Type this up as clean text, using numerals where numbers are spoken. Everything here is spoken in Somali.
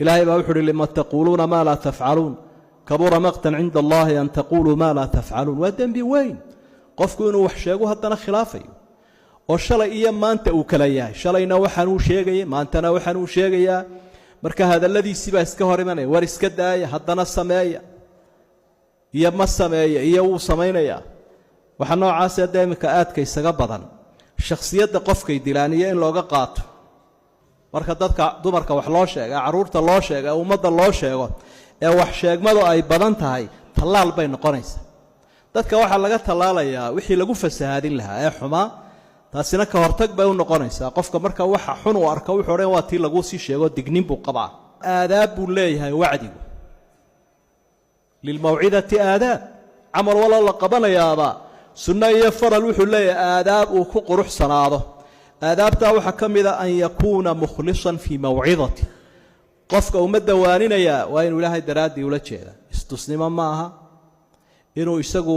إلهي بأوحر لما تقولون ما لا تفعلون كبر مقتا عند الله أن تقولوا ما لا تفعلون والدنب وين قفكوا إنه وحشاقوا هدنا خلافي والشلي إيام ما أنت أكلياه شلينا وحنو شيغي ما أنتنا وحنو شيغي marka hadalladii siba iska hor imanay war iska daaya haddana sameeya iyo ma sameeya iyo uu sameynaya waxa noocaas ah deemka aadka isaga badan shakhsiyadda qofkay dilaaniye in looga qaato marka dadka dumarka wax loo sheego caruurta loo sheego ummadda loo sheego ee wax sheegmadu ay badan tahay talaal bay noqonaysaa dadka waxa laga talaalayaa wixii lagu fasahaadin lahaa ee xumaa taasina ka hortag bay u noqonaysaa qofka marka waxa xun uu arko wuxuu oran waa tii lagu sii sheego dignin buu qabaa aadaab buu leeyahay wacdigu lilmawcidati aadaab amal wala la qabanayaaba sunna iyo faral wuxuu leeyahay aadaab uu ku quruxsanaado aadaabta waxa kamida an yakuna mukhlisan fi mawcidati qofka umada waaninaya waa inuu ilaahay daraadii ula jeeda istusnimo maaha inuu isagu